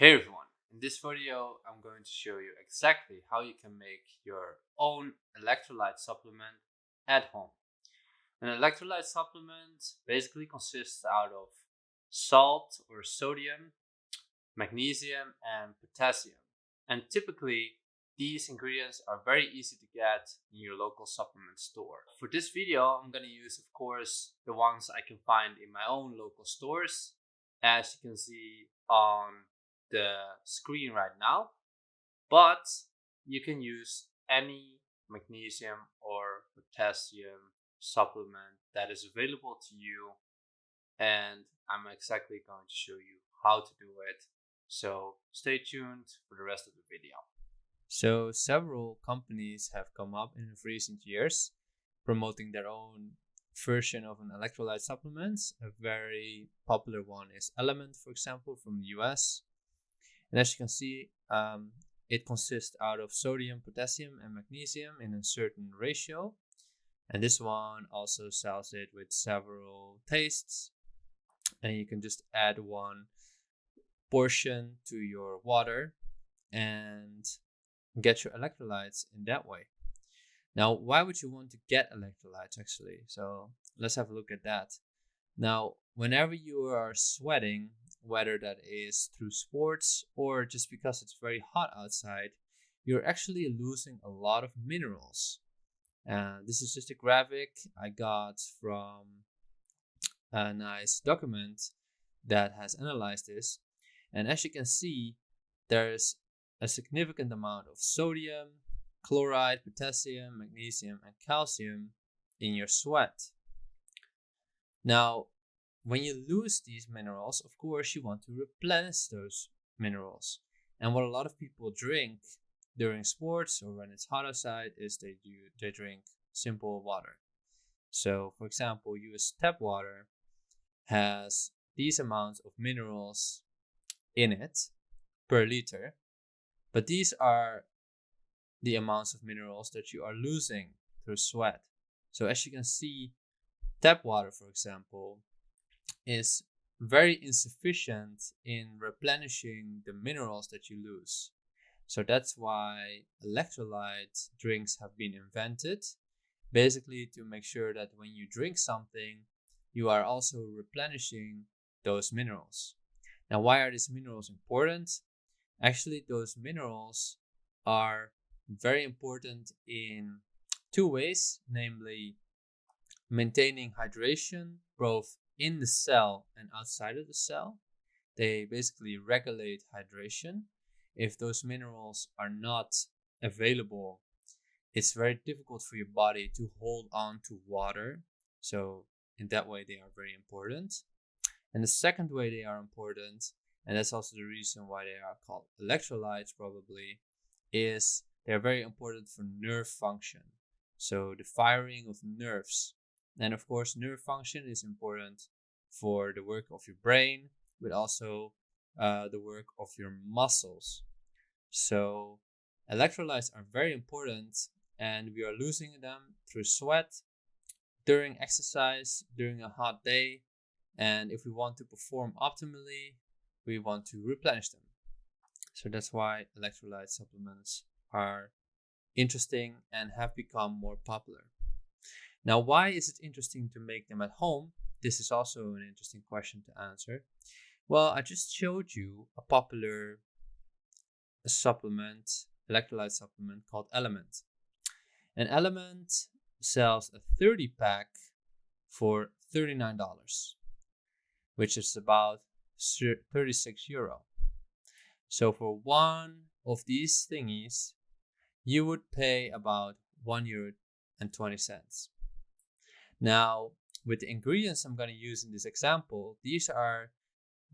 Hey everyone, in this video I'm going to show you exactly how you can make your own electrolyte supplement at home. An electrolyte supplement basically consists out of salt or sodium, magnesium and potassium. And typically these ingredients are very easy to get in your local supplement store. For this video I'm going to use of course the ones I can find in my own local stores, as you can see on the screen right now, but you can use any magnesium or potassium supplement that is available to you, and I'm exactly going to show you how to do it. So stay tuned for the rest of the video. So several companies have come up in recent years promoting their own version of an electrolyte supplements. A very popular one is Element, for example, from the US. And as you can see, it consists out of sodium, potassium, and magnesium in a certain ratio. And this one also sells it with several tastes. And you can just add one portion to your water and get your electrolytes in that way. Now, why would you want to get electrolytes actually? So let's have a look at that. Now, whenever you are sweating, whether that is through sports or just because it's very hot outside, you're actually losing a lot of minerals. This is just a graphic I got from a nice document that has analyzed this. And as you can see, there's a significant amount of sodium, chloride, potassium, magnesium, and calcium in your sweat. Now, when you lose these minerals, of course, you want to replenish those minerals. And what a lot of people drink during sports or when it's hot outside is they drink simple water. So, for example, US tap water has these amounts of minerals in it per liter, but these are the amounts of minerals that you are losing through sweat. So as you can see, tap water, for example, is very insufficient in replenishing the minerals that you lose. So that's why electrolyte drinks have been invented, basically to make sure that when you drink something, you are also replenishing those minerals. Now, why are these minerals important? Actually, those minerals are very important in two ways, namely maintaining hydration both in the cell and outside of the cell. They basically regulate hydration. If those minerals are not available, it's very difficult for your body to hold on to water. So in that way, they are very important. And the second way they are important, and that's also the reason why they are called electrolytes probably, is they're very important for nerve function. So the firing of nerves. And of course, nerve function is important for the work of your brain, but also the work of your muscles. So electrolytes are very important, and we are losing them through sweat, during exercise, during a hot day. And if we want to perform optimally, we want to replenish them. So that's why electrolyte supplements are interesting and have become more popular. Now, why is it interesting to make them at home? This is also an interesting question to answer. Well, I just showed you a popular supplement, electrolyte supplement called Element. An Element sells a 30-pack for $39, which is about 36 euro. So for one of these thingies, you would pay about €1.20. Now, with the ingredients I'm going to use in this example, these are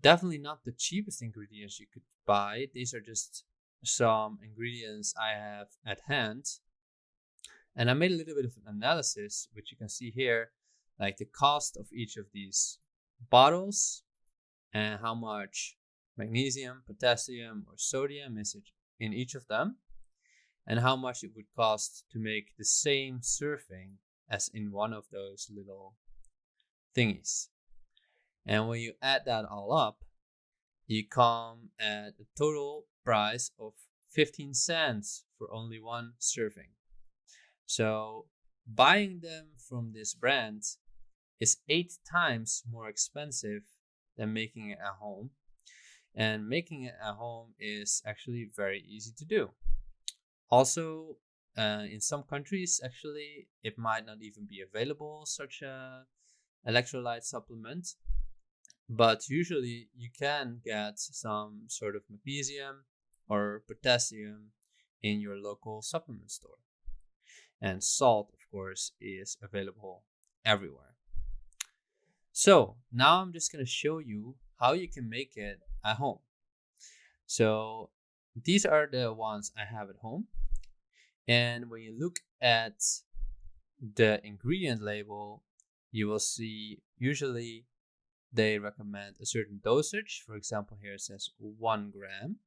definitely not the cheapest ingredients you could buy. These are just some ingredients I have at hand. And I made a little bit of an analysis, which you can see here, like the cost of each of these bottles and how much magnesium, potassium, or sodium is in each of them, and how much it would cost to make the same serving as in one of those little thingies. And when you add that all up, you come at a total price of 15 cents for only one serving. So buying them from this brand is 8 times more expensive than making it at home. And making it at home is actually very easy to do. Also, in some countries, actually, it might not even be available, such a electrolyte supplement. But usually you can get some sort of magnesium or potassium in your local supplement store. And salt, of course, is available everywhere. So now I'm just going to show you how you can make it at home. So these are the ones I have at home. And when you look at the ingredient label, you will see usually they recommend a certain dosage. For example, here it says 1 gram.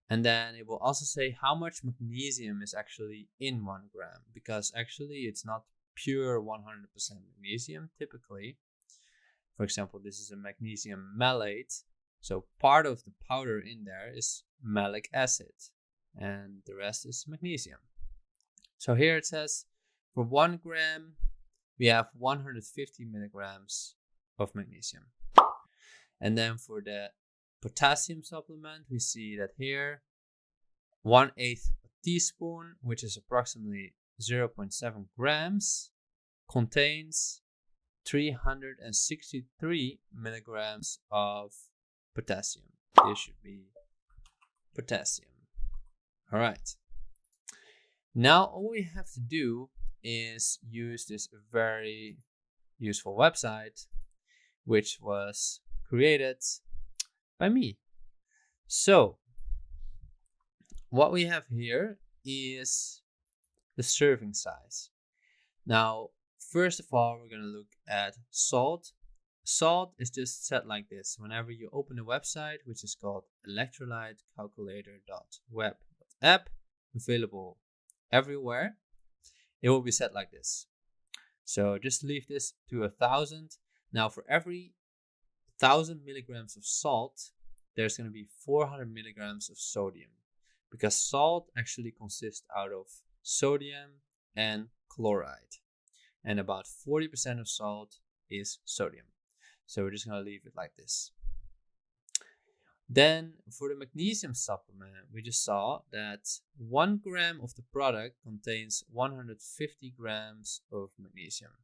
And then it will also say how much magnesium is actually in 1 gram, because actually it's not pure 100% magnesium typically. For example, this is a magnesium malate. So part of the powder in there is malic acid and the rest is magnesium. So here it says for 1 gram, we have 150 milligrams of magnesium. And then for the potassium supplement, we see that here 1/8 teaspoon, which is approximately 0.7 grams, contains 363 milligrams of potassium. This should be potassium. All right. Now all we have to do is use this very useful website, which was created by me. So what we have here is the serving size. Now, first of all, we're going to look at salt. Salt is just set like this. Whenever you open a website, which is called electrolytecalculator.web.app, available everywhere, it will be set like this. So just leave this to 1,000. Now for every 1,000 milligrams of salt, there's going to be 400 milligrams of sodium, because salt actually consists out of sodium and chloride, and about 40% of salt is sodium. So we're just going to leave it like this. Then for the magnesium supplement, we just saw that 1 gram of the product contains 150 grams of magnesium.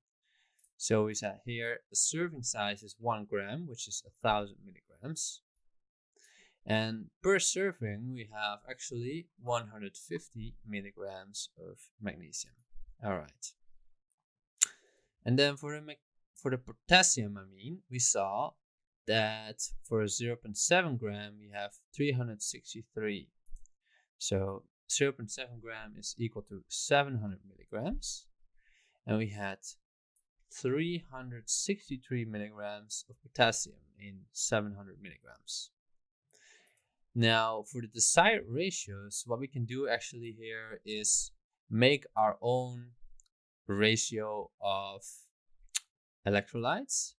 So we said here the serving size is 1 gram, which is 1,000 milligrams. And per serving, we have actually 150 milligrams of magnesium. All right. And then for the potassium amine, we saw that for 0.7 gram, we have 363. So 0.7 gram is equal to 700 milligrams. And we had 363 milligrams of potassium in 700 milligrams. Now, for the desired ratios, what we can do actually here is make our own ratio of electrolytes.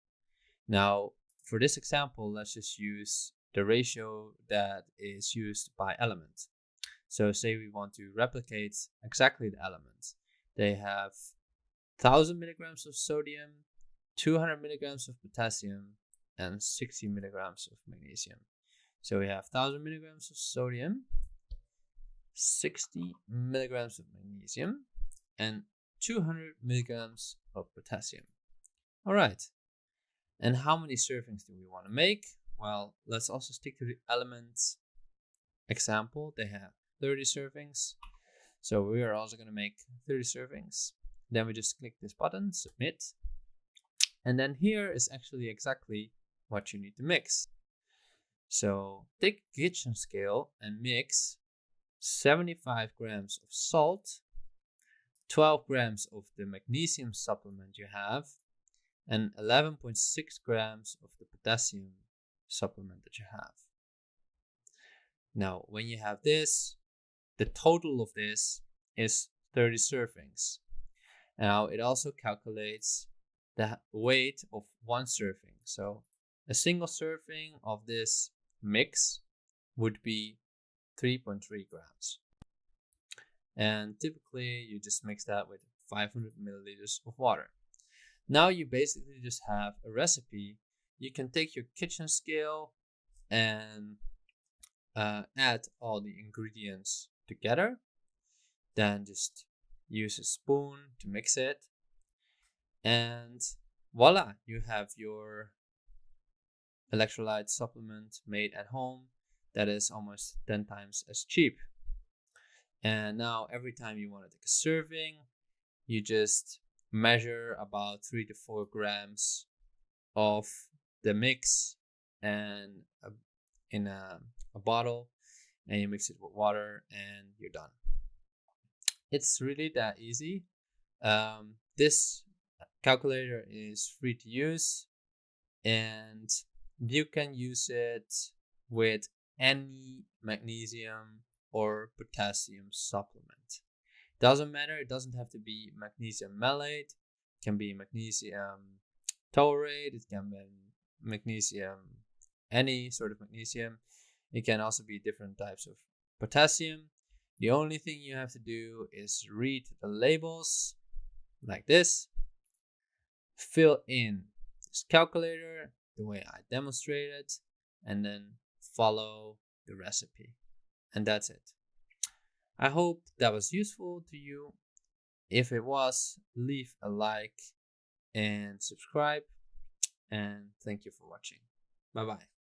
Now, for this example, let's just use the ratio that is used by element. So say we want to replicate exactly the element. They have 1,000 milligrams of sodium, 200 milligrams of potassium, and 60 milligrams of magnesium. So we have 1,000 milligrams of sodium, 60 milligrams of magnesium, and 200 milligrams of potassium. All right. And how many servings do we want to make? Well, let's also stick to the elements example. They have 30 servings. So we are also going to make 30 servings. Then we just click this button, submit. And then here is actually exactly what you need to mix. So take a kitchen scale and mix 75 grams of salt, 12 grams of the magnesium supplement you have, and 11.6 grams of the potassium supplement that you have. Now, when you have this, the total of this is 30 servings. Now, it also calculates the weight of 1 serving. So a single serving of this mix would be 3.3 grams. And typically you just mix that with 500 milliliters of water. Now you basically just have a recipe. You can take your kitchen scale and add all the ingredients together. Then just use a spoon to mix it. And voila, you have your electrolyte supplement made at home that is almost 10 times as cheap. And now every time you want to take a serving, you just measure about 3 to 4 grams of the mix and in a bottle, and you mix it with water and you're done. It's really that easy. This calculator is free to use, and you can use it with any magnesium or potassium supplement. Doesn't matter, it doesn't have to be magnesium malate, it can be magnesium taurate, it can be magnesium, any sort of magnesium. It can also be different types of potassium. The only thing you have to do is read the labels like this, fill in this calculator the way I demonstrated, and then follow the recipe. And that's it. I hope that was useful to you. If it was, leave a like and subscribe. And thank you for watching. Bye bye.